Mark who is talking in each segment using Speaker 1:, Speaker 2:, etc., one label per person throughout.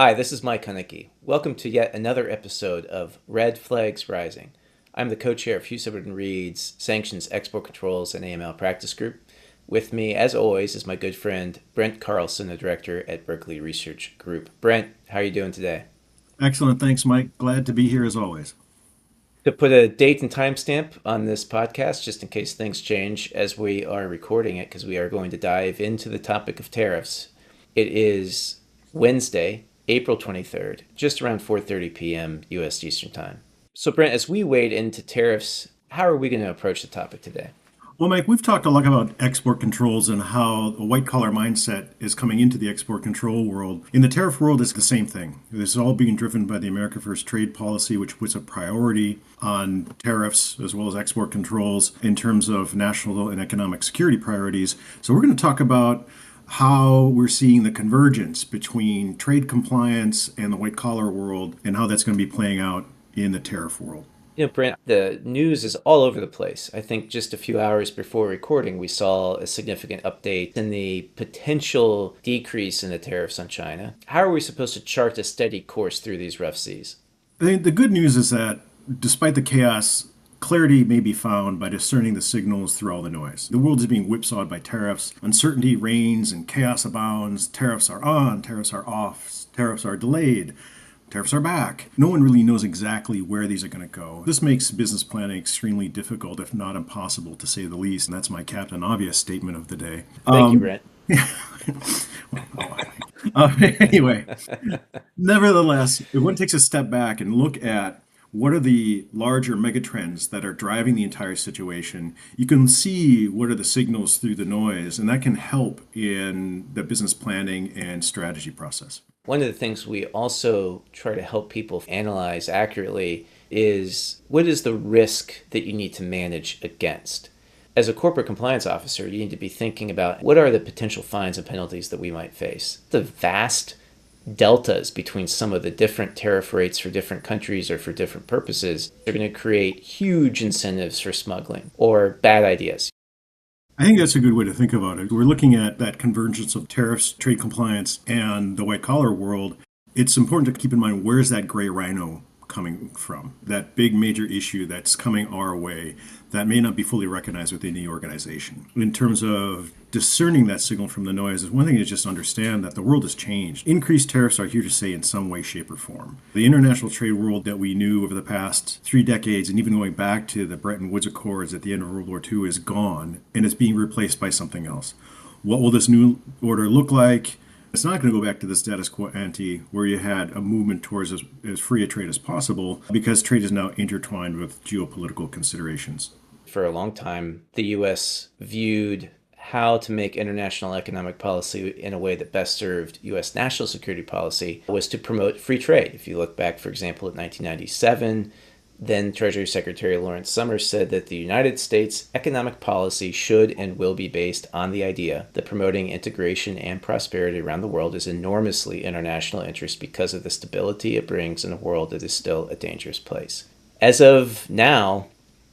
Speaker 1: Hi, this is Mike Hunnicky. Welcome to yet another episode of Red Flags Rising. I'm the co-chair of Hugh Reed's Sanctions, Export Controls, and AML Practice Group. With me, as always, is my good friend Brent Carlson, the director at Berkeley Research Group. Brent, how are you doing today?
Speaker 2: Excellent. Thanks, Mike. Glad to be here as always.
Speaker 1: To put a date and timestamp on this podcast, just in case things change as we are recording it, because we are going to dive into the topic of tariffs. It is Wednesday, April 23rd, just around 4:30 p.m. U.S. Eastern Time. So, Brent, as we wade into tariffs, how are we going to approach the topic today?
Speaker 2: Well, Mike, we've talked a lot about export controls and how a white collar mindset is coming into the export control world. In the tariff world, it's the same thing. This is all being driven by the America First trade policy, which puts a priority on tariffs as well as export controls in terms of national and economic security priorities. So, we're going to talk about how we're seeing the convergence between trade compliance and the white collar world and how that's going to be playing out in the tariff world.
Speaker 1: Brent, the news is all over the place. I think just a few hours before recording, we saw a significant update in the potential decrease in the tariffs on China. How are we supposed to chart a steady course through these rough seas?
Speaker 2: The good news is that despite the chaos, clarity may be found by discerning the signals through all the noise. The world is being whipsawed by tariffs. Uncertainty reigns and chaos abounds. Tariffs are on, tariffs are off, tariffs are delayed. Tariffs are back. No one really knows exactly where these are going to go. This makes business planning extremely difficult, if not impossible, to say the least. And that's my Captain Obvious statement of the day.
Speaker 1: Thank you, Brent.
Speaker 2: Anyway, nevertheless, if one takes a step back and look at what are the larger megatrends that are driving the entire situation, you can see what are the signals through the noise, and that can help in the business planning and strategy process.
Speaker 1: One of the things we also try to help people analyze accurately is what is the risk that you need to manage against? As a corporate compliance officer, you need to be thinking about what are the potential fines and penalties that we might face. The vast deltas between some of the different tariff rates for different countries or for different purposes are going to create huge incentives for smuggling or bad ideas.
Speaker 2: I think that's a good way to think about it. We're looking at that convergence of tariffs, trade compliance, and the white collar world. It's important to keep in mind where's that gray rhino coming from, that big major issue that's coming our way that may not be fully recognized within the organization. In terms of discerning that signal from the noise, one thing is just understand that the world has changed. Increased tariffs are here to stay in some way, shape, or form. The international trade world that we knew over the past 3 decades, and even going back to the Bretton Woods Accords at the end of World War II, is gone, and it's being replaced by something else. What will this new order look like? It's not going to go back to the status quo ante where you had a movement towards as free a trade as possible because trade is now intertwined with geopolitical considerations.
Speaker 1: For a long time, the U.S. viewed how to make international economic policy in a way that best served U.S. national security policy was to promote free trade. If you look back, for example, at 1997, then Treasury Secretary Lawrence Summers said that the United States economic policy should and will be based on the idea that promoting integration and prosperity around the world is enormously in our national interest because of the stability it brings in a world that is still a dangerous place. As of now,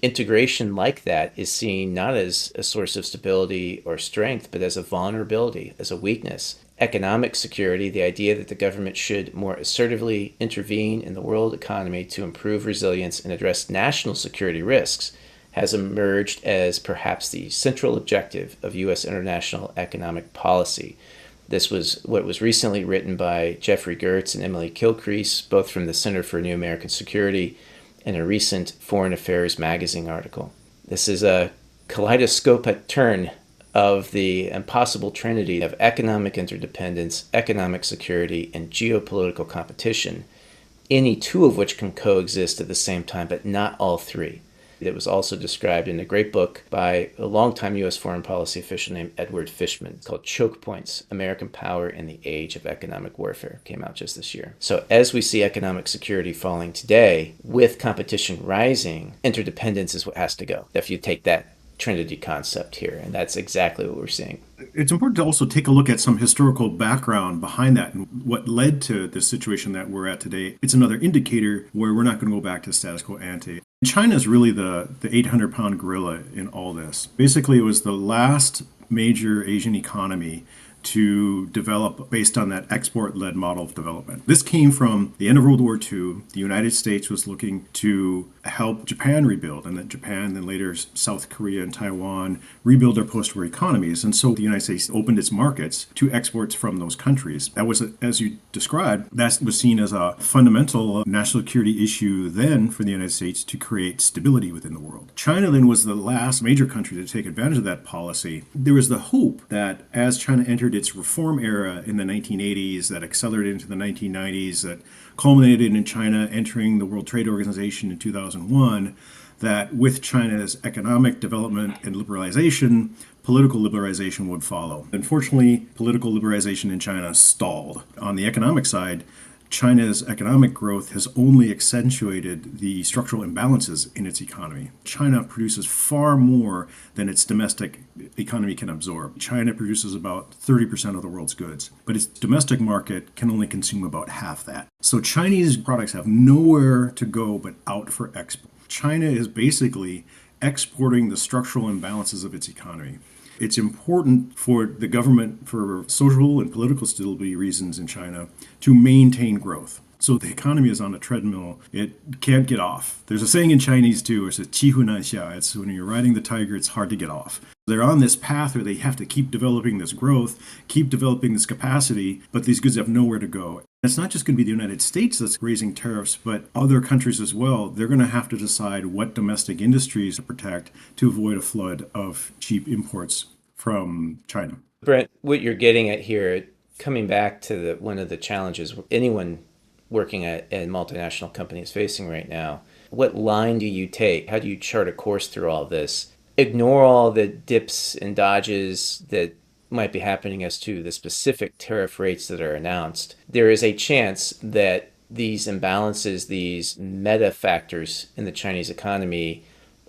Speaker 1: integration like that is seen not as a source of stability or strength, but as a vulnerability, as a weakness. Economic security, the idea that the government should more assertively intervene in the world economy to improve resilience and address national security risks, has emerged as perhaps the central objective of U.S. international economic policy. This was what was recently written by Geoffrey Gertz and Emily Kilcrease, both from the Center for New American Security, in a recent Foreign Affairs magazine article. This is a kaleidoscopic turn of the impossible trinity of economic interdependence, economic security, and geopolitical competition, any two of which can coexist at the same time, but not all three. It was also described in a great book by a longtime U.S. foreign policy official named Edward Fishman. It's called Chokepoints, American Power in the Age of Economic Warfare. It came out just this year. So as we see economic security falling today, with competition rising, interdependence is what has to go. If you take that Trinity concept here, and that's exactly what we're seeing.
Speaker 2: It's important to also take a look at some historical background behind that and what led to the situation that we're at today. It's another indicator where we're not going to go back to status quo ante. China is really the 800-pound gorilla in all this. Basically, it was the last major Asian economy to develop based on that export-led model of development. This came from the end of World War II. The United States was looking to help Japan rebuild, and then Japan, then later South Korea and Taiwan, rebuild their post-war economies. And so the United States opened its markets to exports from those countries. That was, as you described, that was seen as a fundamental national security issue then for the United States to create stability within the world. China then was the last major country to take advantage of that policy. There was the hope that as China entered its reform era in the 1980s, that accelerated into the 1990s, that culminated in China entering the World Trade Organization in 2001, that with China's economic development and liberalization, political liberalization would follow. Unfortunately, political liberalization in China stalled. On the economic side, China's economic growth has only accentuated the structural imbalances in its economy. China produces far more than its domestic economy can absorb. China produces about 30% of the world's goods, but its domestic market can only consume about half that. So Chinese products have nowhere to go but out for export. China is basically exporting the structural imbalances of its economy. It's important for the government, for social and political stability reasons in China, to maintain growth. So the economy is on a treadmill. It can't get off. There's a saying in Chinese too, it's a qi hu nan xia. It's when you're riding the tiger, it's hard to get off. They're on this path where they have to keep developing this growth, keep developing this capacity, but these goods have nowhere to go. It's not just going to be the United States that's raising tariffs, but other countries as well. They're going to have to decide what domestic industries to protect to avoid a flood of cheap imports from China.
Speaker 1: Brent, what you're getting at here, coming back to one of the challenges anyone working at a multinational company is facing right now, what line do you take? How do you chart a course through all this? Ignore all the dips and dodges that might be happening as to the specific tariff rates that are announced. There is a chance that these imbalances, these meta factors in the Chinese economy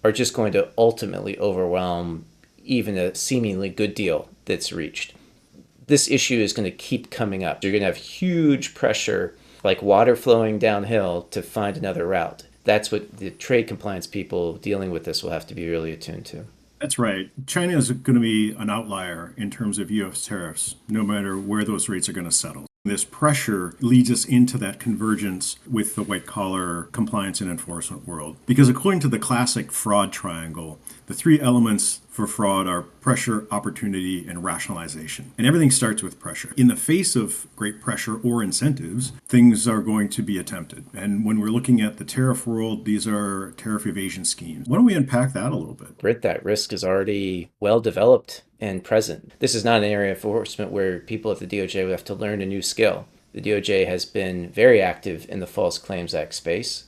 Speaker 1: are just going to ultimately overwhelm even a seemingly good deal that's reached. This issue is going to keep coming up. You're going to have huge pressure, like water flowing downhill, to find another route. That's what the trade compliance people dealing with this will have to be really attuned to.
Speaker 2: That's right. China is going to be an outlier in terms of U.S. tariffs, no matter where those rates are going to settle. This pressure leads us into that convergence with the white-collar compliance and enforcement world. Because according to the classic fraud triangle, the three elements for fraud are pressure, opportunity, and rationalization. And everything starts with pressure. In the face of great pressure or incentives, things are going to be attempted. And when we're looking at the tariff world, these are tariff evasion schemes. Why don't we unpack that a little bit?
Speaker 1: Britt, that risk is already well developed and present. This is not an area of enforcement where people at the DOJ would have to learn a new skill. The DOJ has been very active in the False Claims Act space.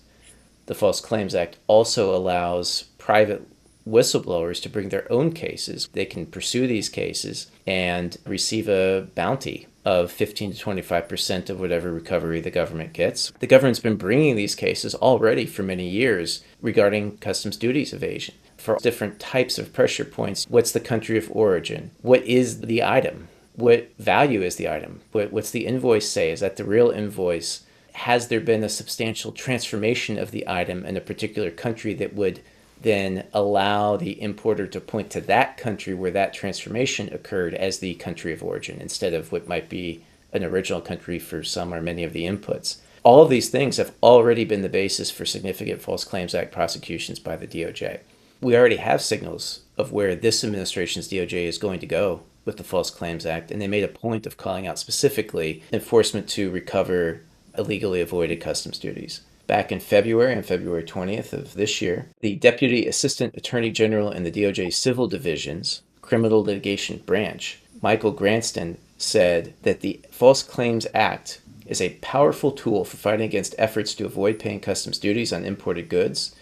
Speaker 1: The False Claims Act also allows private whistleblowers to bring their own cases. They can pursue these cases and receive a bounty of 15 to 25% of whatever recovery the government gets. The government's been bringing these cases already for many years regarding customs duties evasion. For different types of pressure points, what's the country of origin? What is the item? What value is the item? What's the invoice say? Is that the real invoice? Has there been a substantial transformation of the item in a particular country that would then allow the importer to point to that country where that transformation occurred as the country of origin instead of what might be an original country for some or many of the inputs? All of these things have already been the basis for significant False Claims Act prosecutions by the DOJ. We already have signals of where this administration's DOJ is going to go with the False Claims Act, and they made a point of calling out specifically enforcement to recover illegally avoided customs duties. Back in February, on February 20th of this year, the Deputy Assistant Attorney General in the DOJ Civil Division's Criminal Litigation Branch, Michael Granston, said that the False Claims Act is a powerful tool for fighting against efforts to avoid paying customs duties on imported goods,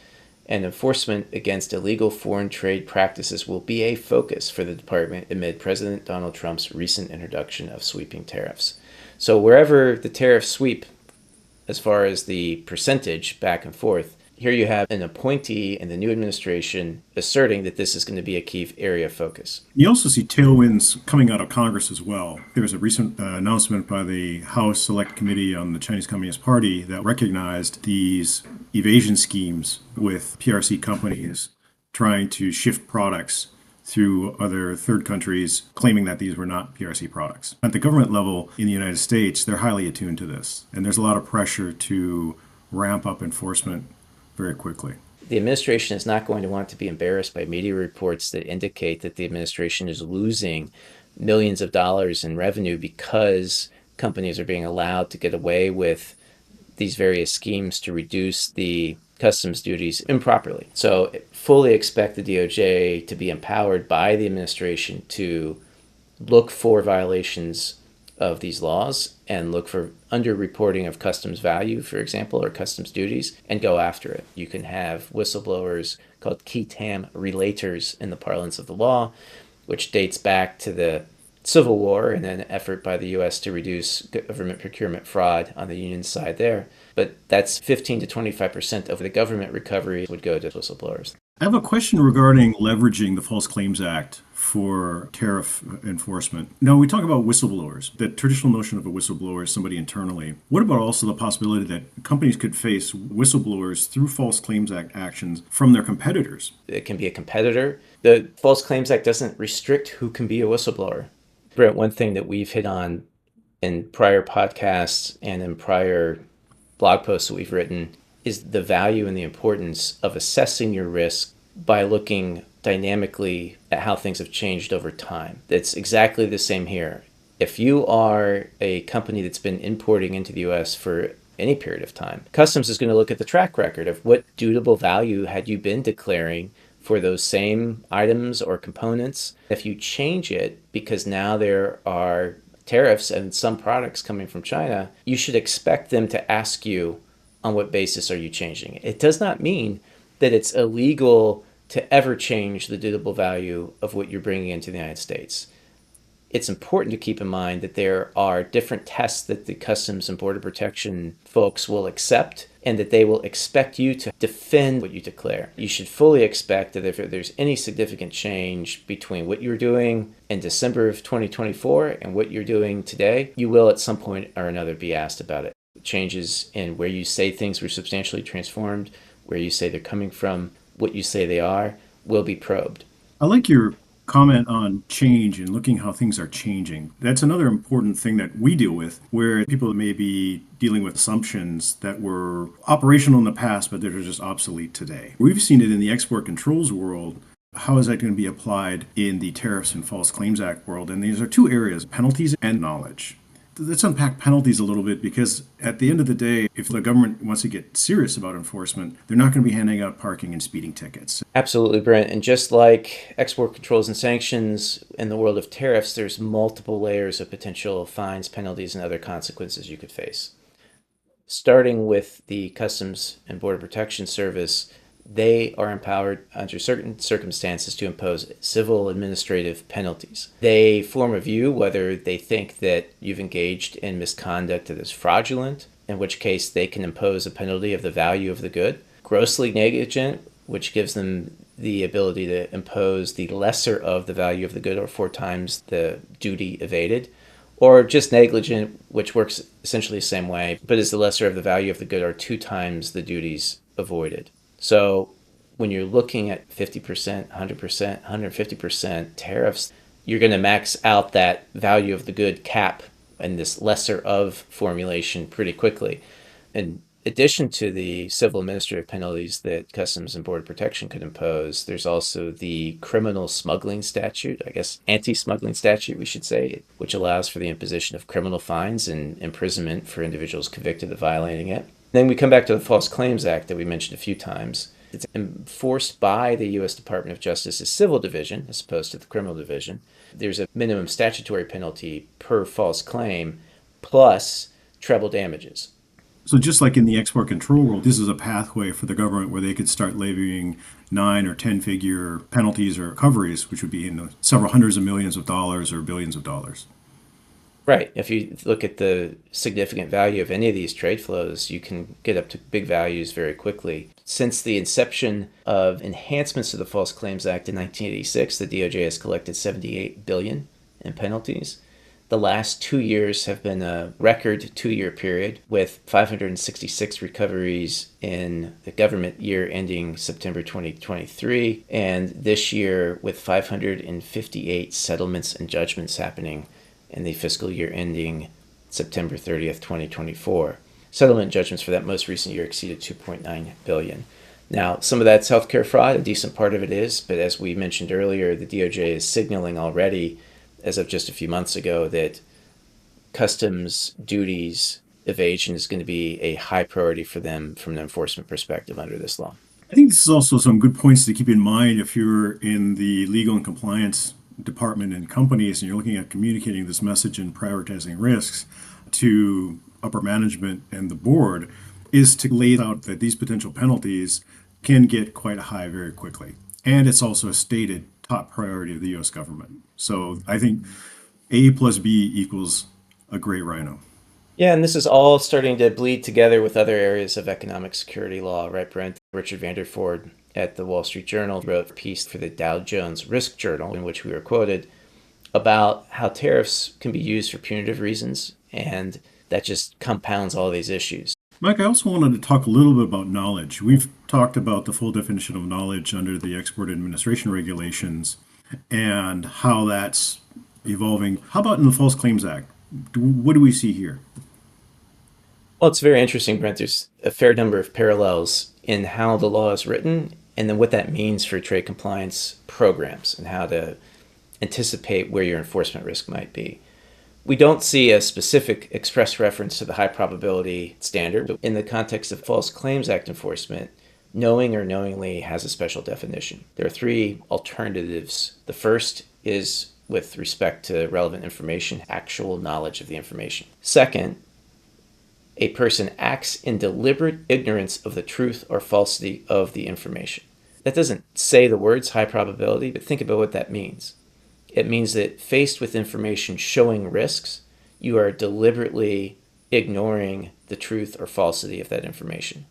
Speaker 1: and enforcement against illegal foreign trade practices will be a focus for the department amid President Donald Trump's recent introduction of sweeping tariffs. So wherever the tariffs sweep, as far as the percentage back and forth, here you have an appointee in the new administration asserting that this is going to be a key area of focus.
Speaker 2: You also see tailwinds coming out of Congress as well. There was a recent announcement by the House Select Committee on the Chinese Communist Party that recognized these evasion schemes with PRC companies trying to shift products through other third countries claiming that these were not PRC products. At the government level in the United States, they're highly attuned to this, and there's a lot of pressure to ramp up enforcement very quickly.
Speaker 1: The administration is not going to want to be embarrassed by media reports that indicate that the administration is losing millions of dollars in revenue because companies are being allowed to get away with these various schemes to reduce the customs duties improperly. So fully expect the DOJ to be empowered by the administration to look for violations of these laws and look for underreporting of customs value, for example, or customs duties, and go after it. You can have whistleblowers called qui tam relators in the parlance of the law, which dates back to the Civil War and an effort by the U.S. to reduce government procurement fraud on the union side there. But that's 15 to 25% of the government recovery would go to whistleblowers.
Speaker 2: I have a question regarding leveraging the False Claims Act for tariff enforcement. Now, we talk about whistleblowers. The traditional notion of a whistleblower is somebody internally. What about also the possibility that companies could face whistleblowers through False Claims Act actions from their competitors?
Speaker 1: It can be a competitor. The False Claims Act doesn't restrict who can be a whistleblower. Brent, one thing that we've hit on in prior podcasts and in prior blog posts that we've written is the value and the importance of assessing your risk by looking dynamically at how things have changed over time. It's exactly the same here. If you are a company that's been importing into the US for any period of time, Customs is going to look at the track record of what dutiable value had you been declaring for those same items or components. If you change it because now there are tariffs and some products coming from China, you should expect them to ask you on what basis are you changing it. It does not mean that it's illegal to ever change the dutiable value of what you're bringing into the United States. It's important to keep in mind that there are different tests that the Customs and Border Protection folks will accept and that they will expect you to defend what you declare. You should fully expect that if there's any significant change between what you're doing in December of 2024 and what you're doing today, you will at some point or another be asked about it. Changes in where you say things were substantially transformed, where you say they're coming from, what you say they are, will be probed.
Speaker 2: I like your comment on change and looking how things are changing. That's another important thing that we deal with, where people may be dealing with assumptions that were operational in the past, but that are just obsolete today. We've seen it in the export controls world. How is that going to be applied in the Tariffs and False Claims Act world? And these are two areas, penalties and knowledge. Let's unpack penalties a little bit, because at the end of the day, if the government wants to get serious about enforcement, they're not going to be handing out parking and speeding tickets.
Speaker 1: Absolutely, Brent. And just like export controls and sanctions in the world of tariffs, there's multiple layers of potential fines, penalties, and other consequences you could face. Starting with the Customs and Border Protection Service, they are empowered under certain circumstances to impose civil administrative penalties. They form a view whether they think that you've engaged in misconduct that is fraudulent, in which case they can impose a penalty of the value of the good. Grossly negligent, which gives them the ability to impose the lesser of the value of the good, or 4 times the duty evaded. Or just negligent, which works essentially the same way, but is the lesser of the value of the good, or 2 times the duties avoided. So when you're looking at 50%, 100%, 150% tariffs, you're going to max out that value of the good cap and this lesser of formulation pretty quickly. In addition to the civil administrative penalties that Customs and Border Protection could impose, there's also the criminal smuggling statute, I guess anti-smuggling statute we should say, which allows for the imposition of criminal fines and imprisonment for individuals convicted of violating it. Then we come back to the False Claims Act that we mentioned a few times. It's enforced by the U.S. Department of Justice's civil division as opposed to the criminal division. There's a minimum statutory penalty per false claim plus treble damages.
Speaker 2: So just like in the export control world, this is a pathway for the government where they could start levying 9 or 10-figure penalties or recoveries, which would be in the several hundreds of millions of dollars or billions of dollars.
Speaker 1: Right. If you look at the significant value of any of these trade flows, you can get up to big values very quickly. Since the inception of enhancements to the False Claims Act in 1986, the DOJ has collected $78 billion in penalties. The last 2 years have been a record 2 year period with 566 recoveries in the government year ending September 2023, and this year with 558 settlements and judgments happening in the fiscal year ending September 30th, 2024. Settlement judgments for that most recent year exceeded 2.9 billion. Now, some of that's healthcare fraud, a decent part of it is, but as we mentioned earlier, the DOJ is signaling already, as of just a few months ago, that customs duties evasion is going to be a high priority for them from an enforcement perspective under this law.
Speaker 2: I think this is also some good points to keep in mind if you're in the legal and compliance department in companies and you're looking at communicating this message and prioritizing risks to upper management and the board, is to lay out that these potential penalties can get quite high very quickly. And it's also a stated top priority of the US government. So I think A plus B equals a great rhino.
Speaker 1: Yeah, and this is all starting to bleed together with other areas of economic security law, right, Brent? Richard Vanderford at the Wall Street Journal wrote a piece for the Dow Jones Risk Journal in which we were quoted about how tariffs can be used for punitive reasons, and that just compounds all these issues.
Speaker 2: Mike, I also wanted to talk a little bit about knowledge. We've talked about the full definition of knowledge under the Export Administration Regulations and how that's evolving. How about in the False Claims Act? What do we see here?
Speaker 1: Well, it's very interesting, Brent. There's a fair number of parallels in how the law is written and then what that means for trade compliance programs and how to anticipate where your enforcement risk might be. We don't see a specific express reference to the high probability standard, but in the context of False Claims Act enforcement, knowing or knowingly has a special definition. There are three alternatives. The first is with respect to relevant information, actual knowledge of the information. Second, a person acts in deliberate ignorance of the truth or falsity of the information. That doesn't say the words high probability, but think about what that means. It means that faced with information showing risks, you are deliberately ignoring the truth or falsity of that information.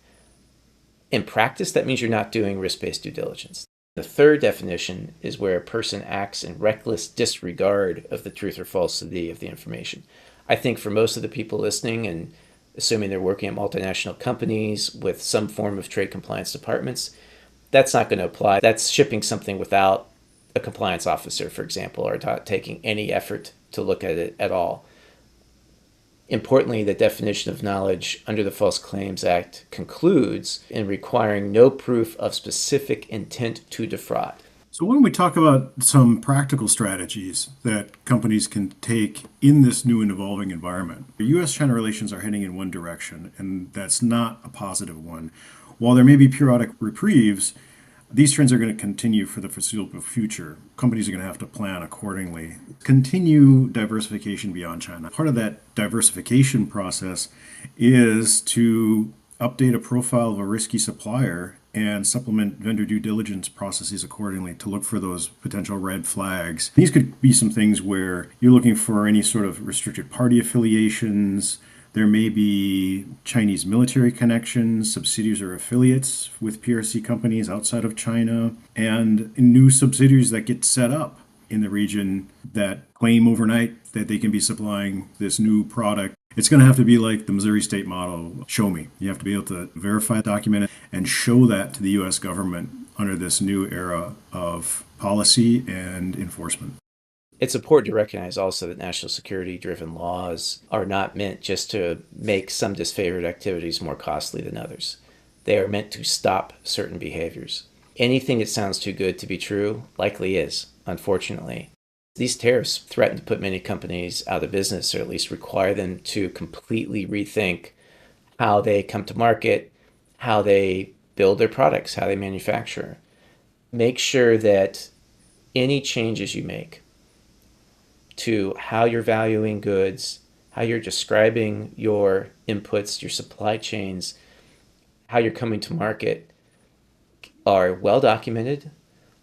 Speaker 1: In practice, that means you're not doing risk-based due diligence. The third definition is where a person acts in reckless disregard of the truth or falsity of the information. I think for most of the people listening, and assuming they're working at multinational companies with some form of trade compliance departments, that's not going to apply. That's shipping something without a compliance officer, for example, or not taking any effort to look at it at all. Importantly, the definition of knowledge under the False Claims Act concludes in requiring no proof of specific intent to defraud.
Speaker 2: So why don't we talk about some practical strategies that companies can take in this new and evolving environment? U.S.-China relations are heading in one direction, and that's not a positive one. While there may be periodic reprieves, these trends are going to continue for the foreseeable future. Companies are going to have to plan accordingly. Continue diversification beyond China. Part of that diversification process is to update a profile of a risky supplier and supplement vendor due diligence processes accordingly to look for those potential red flags. These could be some things where you're looking for any sort of restricted party affiliations. There may be Chinese military connections, subsidiaries or affiliates with PRC companies outside of China, and new subsidiaries that get set up in the region that claim overnight that they can be supplying this new product. It's going to have to be like the Missouri state model, show me. You have to be able to verify, document it, and show that to the U.S. government under this new era of policy and enforcement.
Speaker 1: It's important to recognize also that national security-driven laws are not meant just to make some disfavored activities more costly than others. They are meant to stop certain behaviors. Anything that sounds too good to be true likely is, unfortunately. These tariffs threaten to put many companies out of business, or at least require them to completely rethink how they come to market, how they build their products, how they manufacture. Make sure that any changes you make to how you're valuing goods, how you're describing your inputs, your supply chains, how you're coming to market, are well documented,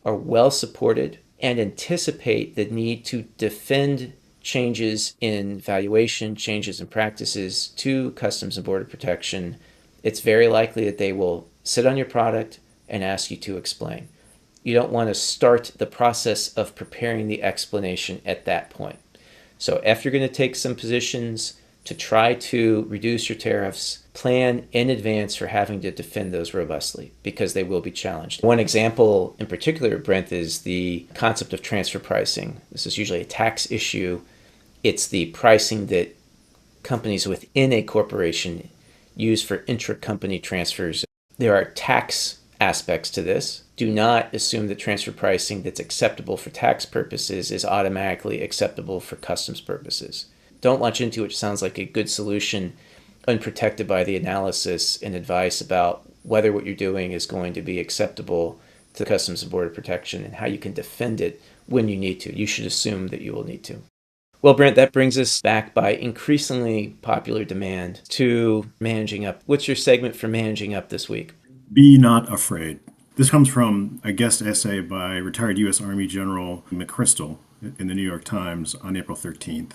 Speaker 1: are well supported, and anticipate the need to defend changes in valuation, changes in practices to Customs and Border Protection. It's very likely that they will sit on your product and ask you to explain. You don't want to start the process of preparing the explanation at that point. So if you're going to take some positions to try to reduce your tariffs, plan in advance for having to defend those robustly because they will be challenged. One example in particular, Brent, is the concept of transfer pricing. This is usually a tax issue. It's the pricing that companies within a corporation use for intra-company transfers. There are tax aspects to this. Do not assume that transfer pricing that's acceptable for tax purposes is automatically acceptable for customs purposes. Don't launch into it. It sounds like a good solution unprotected by the analysis and advice about whether what you're doing is going to be acceptable to Customs and Border Protection and how you can defend it when you need to. You should assume that you will need to. Well, Brent, that brings us back by increasingly popular demand to managing up. What's your segment for managing up this week?
Speaker 2: Be not afraid. This comes from a guest essay by retired U.S. Army General McChrystal in the New York Times on April 13th,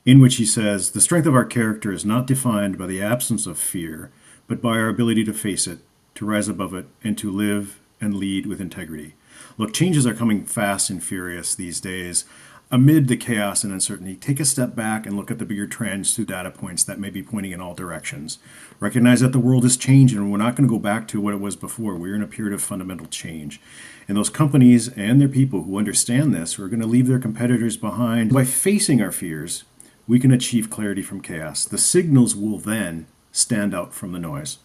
Speaker 2: in which he says, "The strength of our character is not defined by the absence of fear, but by our ability to face it, to rise above it, and to live and lead with integrity." Look, changes are coming fast and furious these days. Amid the chaos and uncertainty, take a step back and look at the bigger trends through data points that may be pointing in all directions. Recognize that the world is changing and we're not going to go back to what it was before. We're in a period of fundamental change. And those companies and their people who understand this are going to leave their competitors behind. By facing our fears, we can achieve clarity from chaos. The signals will then stand out from the noise.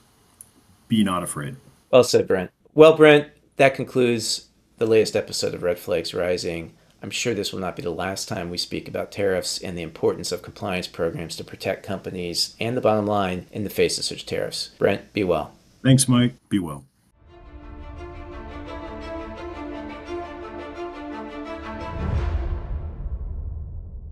Speaker 2: Be not afraid.
Speaker 1: Well said, Brent. Well, Brent, that concludes the latest episode of Red Flags Rising. I'm sure this will not be the last time we speak about tariffs and the importance of compliance programs to protect companies and the bottom line in the face of such tariffs. Brent, be well.
Speaker 2: Thanks, Mike. Be well.